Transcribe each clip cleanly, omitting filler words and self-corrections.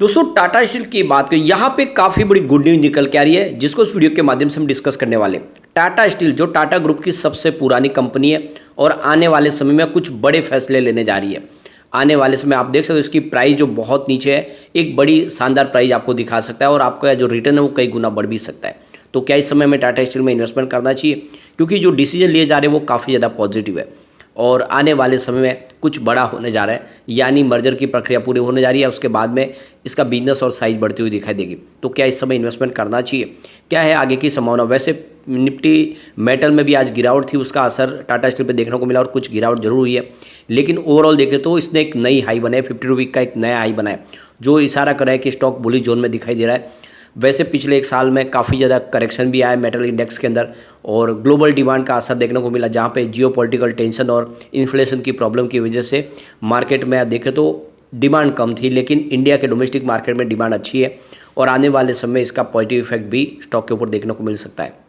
दोस्तों टाटा स्टील की बात करें यहाँ पे काफ़ी बड़ी गुड न्यूज़ निकल के आ रही है जिसको इस वीडियो के माध्यम से हम डिस्कस करने वाले हैं। टाटा स्टील जो टाटा ग्रुप की सबसे पुरानी कंपनी है और आने वाले समय में कुछ बड़े फैसले लेने जा रही है। आने वाले समय आप देख सकते हो इसकी प्राइस जो बहुत नीचे है, एक बड़ी शानदार प्राइस आपको दिखा सकता है और आपका जो रिटर्न है वो कई गुना बढ़ भी सकता है। तो क्या इस समय में टाटा स्टील में इन्वेस्टमेंट करना चाहिए, क्योंकि जो डिसीजन लिए जा रहे हैं वो काफ़ी ज़्यादा पॉजिटिव है और आने वाले समय में कुछ बड़ा होने जा रहा है, यानी मर्जर की प्रक्रिया पूरी होने जा रही है। उसके बाद में इसका बिजनेस और साइज बढ़ती हुई दिखाई देगी। तो क्या इस समय इन्वेस्टमेंट करना चाहिए, क्या है आगे की संभावना। वैसे निफ्टी मेटल में भी आज गिरावट थी, उसका असर टाटा स्टील पे देखने को मिला और कुछ गिरावट जरूर हुई है, लेकिन ओवरऑल देखें तो इसने एक नई हाई बनाई, 52 वीक का एक नया हाई बनाया जो इशारा कर रहा है कि स्टॉक बुलिश जोन में दिखाई दे रहा है। वैसे पिछले एक साल में काफ़ी ज़्यादा करेक्शन भी आया मेटल इंडेक्स के अंदर और ग्लोबल डिमांड का असर देखने को मिला, जहाँ पे जियोपॉलिटिकल टेंशन और इन्फ्लेशन की प्रॉब्लम की वजह से मार्केट में देखें तो डिमांड कम थी, लेकिन इंडिया के डोमेस्टिक मार्केट में डिमांड अच्छी है और आने वाले समय इसका पॉजिटिव इफेक्ट भी स्टॉक के ऊपर देखने को मिल सकता है।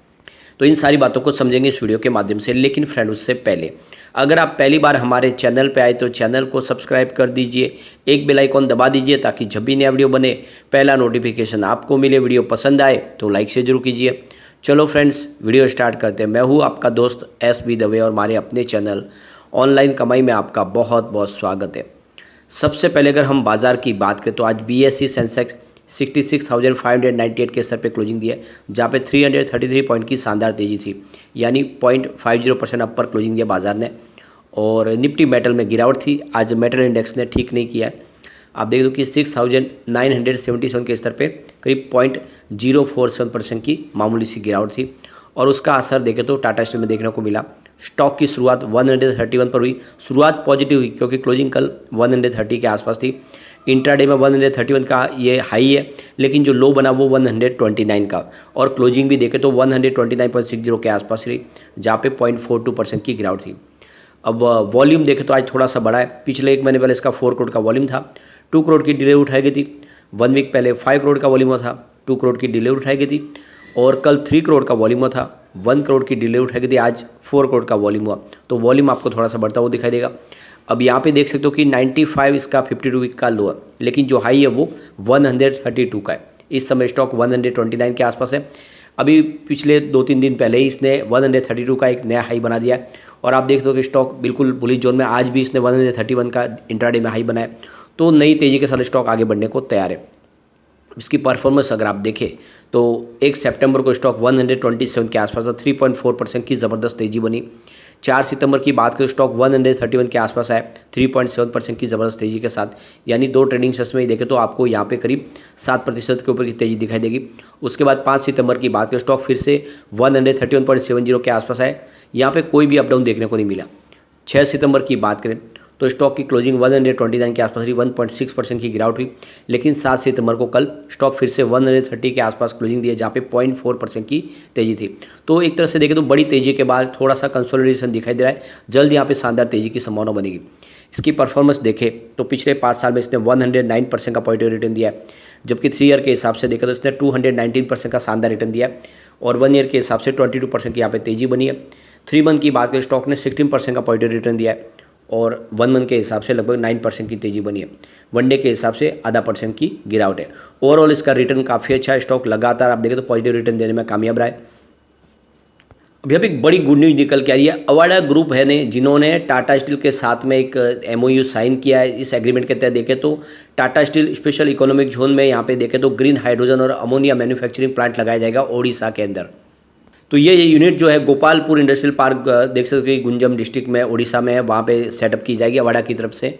तो इन सारी बातों को समझेंगे इस वीडियो के माध्यम से, लेकिन फ्रेंड उससे पहले अगर आप पहली बार हमारे चैनल पे आए तो चैनल को सब्सक्राइब कर दीजिए, एक बेल आइकॉन दबा दीजिए ताकि जब भी नया वीडियो बने पहला नोटिफिकेशन आपको मिले। वीडियो पसंद आए तो लाइक से जरूर कीजिए। चलो फ्रेंड्स वीडियो स्टार्ट करते हैं। मैं हूँ आपका दोस्त SB दवे और हमारे अपने चैनल ऑनलाइन कमाई में आपका बहुत बहुत स्वागत है। सबसे पहले अगर हम बाजार की बात करें तो आज BSE सेंसेक्स 66,598 के स्तर पे क्लोजिंग दिया, जहाँ पे 333 पॉइंट की शानदार तेजी थी, यानी 0.50% अपर क्लोजिंग दिया बाजार ने। और निफ्टी मेटल में गिरावट थी, आज मेटल इंडेक्स ने ठीक नहीं किया है। आप देख दो कि 6,977 के स्तर पे करीब 0.047% की मामूली सी गिरावट थी और उसका असर देखें तो टाटा स्टील में देखने को मिला। स्टॉक की शुरुआत 131 पर हुई, शुरुआत पॉजिटिव हुई क्योंकि क्लोजिंग कल 130 के आसपास थी। इंट्राडे में 131 का ये हाई है, लेकिन जो लो बना वो 129 का और क्लोजिंग भी देखें तो 129.60 के आसपास रही, जहाँ पे 0.42% की गिरावट थी। अब वॉल्यूम देखें तो आज थोड़ा सा बड़ा है, पिछले एक महीने पहले इसका 4 करोड़ का वॉल्यूम था, 2 करोड़ की डिलीवरी उठाई गई थी। 1 वीक पहले 5 करोड़ का वॉल्यूम हुआ था, 2 करोड़ की डिलीवरी उठाई गई थी और कल 3 करोड़ का वॉल्यूम हुआ था, 1 करोड़ की डिलीवरी उठाई गई थी, आज 4 करोड़ का वॉल्यूम हुआ। तो वॉल्यूम आपको थोड़ा सा बढ़ता हुआ दिखाई देगा। अब यहाँ पे देख सकते हो कि 95 इसका 52 वीक का लो है, लेकिन जो हाई है वो 132 का है। इस समय स्टॉक 129 के आसपास है। अभी पिछले 2-3 दिन पहले ही इसने 132 का एक नया हाई बना दिया है और आप देख दो कि स्टॉक बिल्कुल बुलिश जोन में, आज भी इसने 131 का इंट्राडे में हाई बनाया। तो नई तेज़ी के साथ स्टॉक आगे बढ़ने को तैयार है। इसकी परफॉर्मेंस अगर आप देखें तो 1 सितंबर को स्टॉक 127 के आसपास था, 3.4% की ज़बरदस्त तेज़ी बनी। 4 सितंबर की बात करें स्टॉक 131 के आसपास आए, 3.7% की ज़बरदस्त तेज़ी के साथ, यानी 2 ट्रेडिंग सेशंस में ही देखें तो आपको यहाँ पे करीब 7% के ऊपर की तेज़ी दिखाई देगी। उसके बाद 5 सितंबर की बात करें स्टॉक फिर से 131.70 के आसपास आए, यहाँ पे कोई भी अपडाउन देखने को नहीं मिला। 6 सितंबर की बात करें तो स्टॉक की क्लोजिंग 129 के आसपास रही, 1.6% की गिरावट हुई, लेकिन 7 सितंबर को कल स्टॉक फिर से 130 के आसपास क्लोजिंग दिए, जहाँ पे 0.4% की तेज़ी थी। तो एक तरह से देखें तो बड़ी तेज़ी के बाद थोड़ा सा कंसोलिडेशन दिखाई दे रहा है, जल्द यहाँ पे शानदार तेज़ी की संभावना बनेगी। इसकी परफॉर्मेंस देखें तो पिछले 5 साल में इसने 109% का पॉजिटिव रिटर्न दिया है, जबकि 3 ईयर के हिसाब से देखें तो इसने 219% का शानदार रिटर्न दिया है और 1 ईयर के हिसाब से 22% की यहाँ पे तेज़ी बनी है। 3 मंथ की बात करें स्टॉक ने 16% का पॉजिटिव रिटर्न दिया है और 1 मंथ के हिसाब से लगभग 9% की तेज़ी बनी है। 1 डे के हिसाब से 0.5% की गिरावट है। ओवरऑल इसका रिटर्न काफ़ी अच्छा है, स्टॉक लगातार आप देखें तो पॉजिटिव रिटर्न देने में कामयाब रहा है। अब यहाँ पे एक बड़ी गुड न्यूज़ निकल के आ रही है। अवाडा ग्रुप है ने जिन्होंने टाटा स्टील के साथ में एक MOU साइन किया है। इस एग्रीमेंट के तहत देखें तो Tata steel special economic zone में यहाँ पे देखें तो ग्रीन हाइड्रोजन और अमोनिया मैन्युफैक्चरिंग प्लांट लगाया जाएगा ओडिशा के अंदर। तो ये यूनिट जो है गोपालपुर इंडस्ट्रियल पार्क देख सकते हो कि गुंजम डिस्ट्रिक्ट में उड़ीसा में है, वहाँ पे सेटअप की जाएगी अवाडा की तरफ से।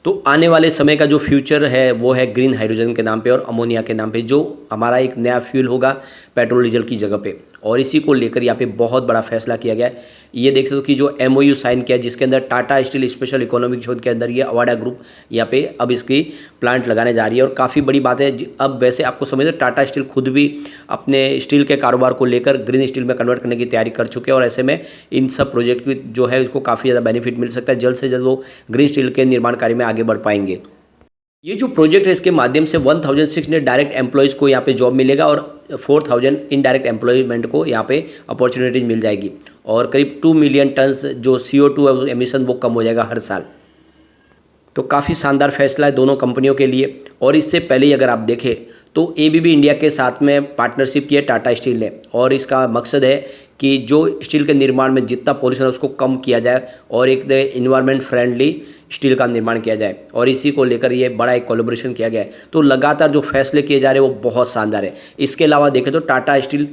तो आने वाले समय का जो फ्यूचर है वो है ग्रीन हाइड्रोजन के नाम पे और अमोनिया के नाम पे, जो हमारा एक नया फ्यूल होगा पेट्रोल डीजल की जगह पे, और इसी को लेकर यहाँ पे बहुत बड़ा फैसला किया गया है। ये देख सकते हो कि जो MOU साइन किया जिसके अंदर Tata steel special economic zone के अंदर ये अवाडा ग्रुप यहाँ पे अब इसकी प्लांट लगाने जा रही है और काफ़ी बड़ी बात है। अब वैसे आपको समझ टाटा स्टील खुद भी अपने स्टील के कारोबार को लेकर ग्रीन स्टील में कन्वर्ट करने की तैयारी कर चुके हैं और ऐसे में इन सब प्रोजेक्ट की जो है उसको काफ़ी ज़्यादा बेनिफिट मिल सकता है। जल्द से जल्द वो ग्रीन स्टील के निर्माण कार्य में आगे बढ़ पाएंगे। ये जो प्रोजेक्ट है इसके माध्यम से 1600 डायरेक्ट एम्प्लॉयज़ को यहाँ पे जॉब मिलेगा और 4000 इनडायरेक्ट एम्प्लॉयमेंट को यहाँ पे अपॉर्चुनिटीज मिल जाएगी और करीब 2 मिलियन टन्स जो CO2 एमिशन वो कम हो जाएगा हर साल। तो काफ़ी शानदार फैसला है दोनों कंपनियों के लिए। और इससे पहले ही अगर आप देखें तो एबीबी इंडिया के साथ में पार्टनरशिप की है टाटा स्टील ने, और इसका मकसद है कि जो स्टील के निर्माण में जितना पॉल्यूशन है उसको कम किया जाए और एक इन्वायरमेंट फ्रेंडली स्टील का निर्माण किया जाए, और इसी को लेकर ये बड़ा एक कोलैबोरेशन किया गया है। तो लगातार जो फैसले किए जा रहे हैं वो बहुत शानदार है। इसके अलावा देखें तो टाटा स्टील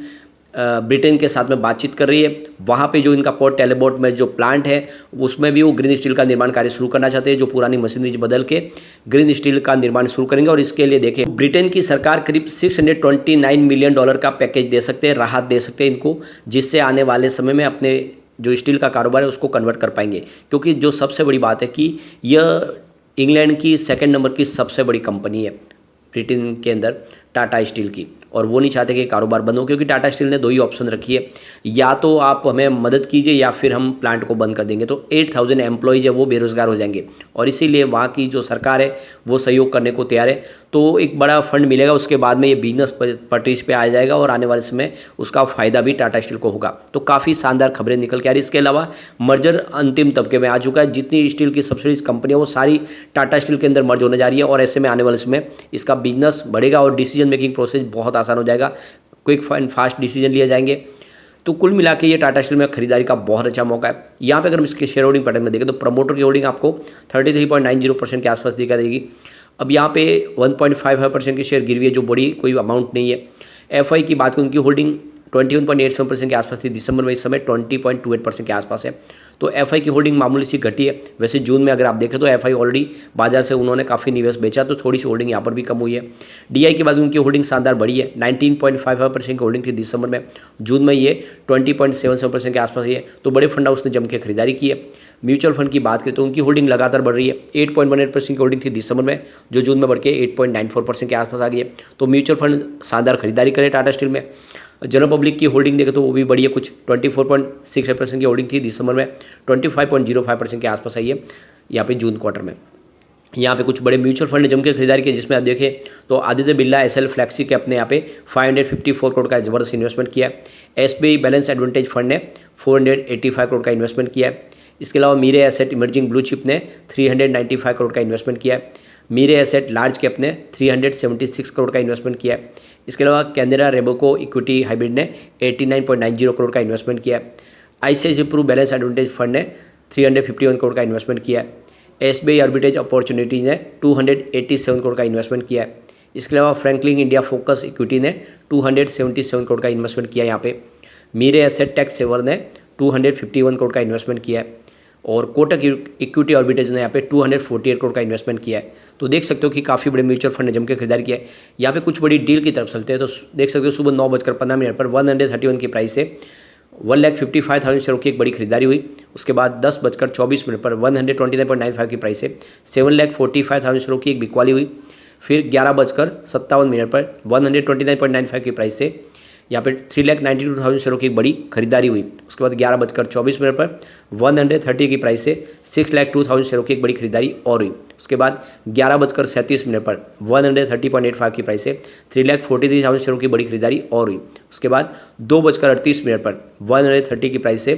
ब्रिटेन के साथ में बातचीत कर रही है। वहाँ पे जो इनका पोर्ट टैलेबोर्ट में जो प्लांट है उसमें भी वो ग्रीन स्टील का निर्माण कार्य शुरू करना चाहते हैं, जो पुरानी मशीनरी बदल के ग्रीन स्टील का निर्माण शुरू करेंगे। और इसके लिए देखें ब्रिटेन की सरकार करीब $629 मिलियन का पैकेज दे सकते हैं, राहत दे सकते हैं इनको, जिससे आने वाले समय में अपने जो स्टील का कारोबार है उसको कन्वर्ट कर पाएंगे। क्योंकि जो सबसे बड़ी बात है कि यह इंग्लैंड की 2nd नंबर की सबसे बड़ी कंपनी है ब्रिटेन के अंदर टाटा स्टील की, और वो नहीं चाहते कि कारोबार बंद हो, क्योंकि टाटा स्टील ने 2 ही ऑप्शन रखी है, या तो आप हमें मदद कीजिए या फिर हम प्लांट को बंद कर देंगे। तो 8000 एम्प्लॉयज़ है वो बेरोज़गार हो जाएंगे, और इसीलिए वहाँ की जो सरकार है वो सहयोग करने को तैयार है। तो एक बड़ा फंड मिलेगा, उसके बाद में ये बिजनेस पटरी पे आ जाएगा और आने वाले समय उसका फ़ायदा भी टाटा स्टील को होगा। तो काफ़ी शानदार खबरें निकल के आ रही। इसके अलावा मर्जर अंतिम तबके में आ चुका है, जितनी स्टील की सब्सिडीज कंपनियाँ वो सारी टाटा स्टील के अंदर मर्ज होने जा रही है, और ऐसे में आने वाले समय इसका बिजनेस बढ़ेगा और डिसीजन मेकिंग प्रोसेस बहुत आसान हो जाएगा, क्विक एंड फास्ट डिसीजन लिए जाएंगे। तो कुल मिला के ये टाटा स्टील में खरीदारी का बहुत अच्छा मौका है। यहाँ पे अगर हम इसके शेयर होल्डिंग पैटर्न में देखें तो प्रमोटर की होल्डिंग आपको 33.90% के आसपास दिखा देगी। अब यहाँ पे 1.55% की शेयर गिरी हुई है, जो बड़ी कोई अमाउंट नहीं है। एफआई की बात करें, उनकी होल्डिंग 21.87% के आसपास थी दिसंबर में, इस समय 20.28% के आसपास है। तो एफआई की होल्डिंग मामूली सी घटी है। वैसे जून में अगर आप देखें तो एफआई ऑलरेडी बाजार से उन्होंने काफ़ी निवेश बेचा, तो थोड़ी सी होल्डिंग यहाँ पर भी कम हुई है। डीआई के बाद उनकी होल्डिंग शानदार बढ़ी है, 19.55% की होल्डिंग थी दिसंबर में, जून में ये 20.77% के आसपास ही है। तो बड़े फंड हाउस ने जम के खरीदारी की है। म्यूचुअल फंड की बात करें तो उनकी होल्डिंग लगातार बढ़ रही है, 8.18% की होल्डिंग थी दिसंबर में, जो जून में बढ़ के 8.94% के आसपास आ गई है। तो म्यूचुअल फंड शानदार खरीदारी करें टाटा स्टील में। जनरल पब्लिक की होल्डिंग देखें तो वो भी बढ़ी है, कुछ 24.68% की होल्डिंग थी दिसंबर में, 25.05% के आसपास आई है यहाँ पे जून क्वार्टर में। यहाँ पे कुछ बड़े म्यूचुअल फंड ने जम के खरीदारी की, जिसमें आप देखें तो आदित्य बिरला एसएल फ्लैक्सी के अपने यहाँ पे 554 करोड़ का जबरदस्त इन्वेस्टमेंट किया है। एसबीआई बैलेंस एडवांटेज फंड ने 485 करोड़ का इन्वेस्टमेंट किया है। इसके अलावा मीरे एसेट इमर्जिंग ब्लू चिप ने 395 करोड़ का इन्वेस्टमेंट किया है। मीरे एसेट लार्ज कैप ने 376 करोड़ का इन्वेस्टमेंट किया है। इसके अलावा कैनरा रेबोको इक्विटी हाइब्रिड ने 89.90 करोड़ का इन्वेस्टमेंट किया है। ICICI Pru balance advantage fund ने 351 करोड़ का इन्वेस्टमेंट किया है। एसबीआई आर्बिट्रेज अपॉर्चुनिटी ने 287 करोड़ का इन्वेस्टमेंट किया है। इसके अलावा फ्रैंकलिन इंडिया फोकस इक्विटी ने 277 करोड़ का इन्वेस्टमेंट किया है। यहाँ पे मीरे एसेट टैक्स सेवर ने 251 करोड़ का इन्वेस्टमेंट किया है, और कोटक इक्विटी आर्बिट्रेज ने यहाँ पे 248 करोड़ का इन्वेस्टमेंट किया है। तो देख सकते हो कि काफ़ी बड़े म्यूचुअल फंड ने जम के खरीदारी किया है। यहाँ पे कुछ बड़ी डील की तरफ चलते हैं तो देख सकते हो सुबह 9:15 पर 131 की प्राइस से 1,55,000 शेयरों की एक बड़ी खरीदारी हुई। उसके बाद 10:24 पर 129.95 की प्राइस से 7,45,000 शेयरों की एक बिकवाली हुई। फिर 11:57 पर 129.95 की प्राइस से यहाँ पे 3,92,000 शेयरों की एक बड़ी खरीदारी हुई। उसके बाद 11:24 पर 130 की प्राइस से 6,02,000 शेयरों की एक बड़ी खरीदारी और हुई। उसके बाद 11:37 पर 130.85 की प्राइस से 3,43,000 शेयरों की बड़ी खरीदारी और हुई। उसके बाद 2:38 पर 130 की प्राइस से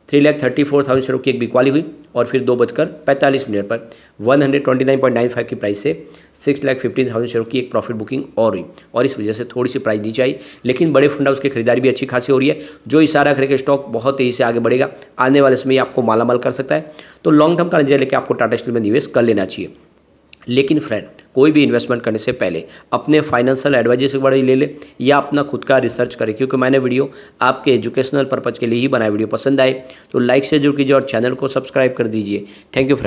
3,34,000 शेयरों की एक बिकवाली हुई, और फिर 2:45 पर 129.95 की प्राइस से 6,15,000 शेयरों की एक प्रॉफिट बुकिंग और हुई, और इस वजह से थोड़ी सी प्राइस नीचे आई। लेकिन बड़े फंड हाउस की खरीदारी भी अच्छी खासी हो रही है, जो इशारा करेगा स्टॉक बहुत तेज़ी से आगे बढ़ेगा, आने वाले समय आपको मालामाल कर सकता है। तो लॉन्ग टर्म का नजरिया लेकर आपको टाटा स्टील में निवेश कर लेना चाहिए। लेकिन फ्रेंड, कोई भी इन्वेस्टमेंट करने से पहले अपने फाइनेंशियल एडवाइजर से बड़ी ले ले या अपना खुद का रिसर्च करें, क्योंकि मैंने वीडियो आपके एजुकेशनल पर्पज़ के लिए ही बनाया। वीडियो पसंद आए तो लाइक से जरूर कीजिए और चैनल को सब्सक्राइब कर दीजिए। Thank you friend.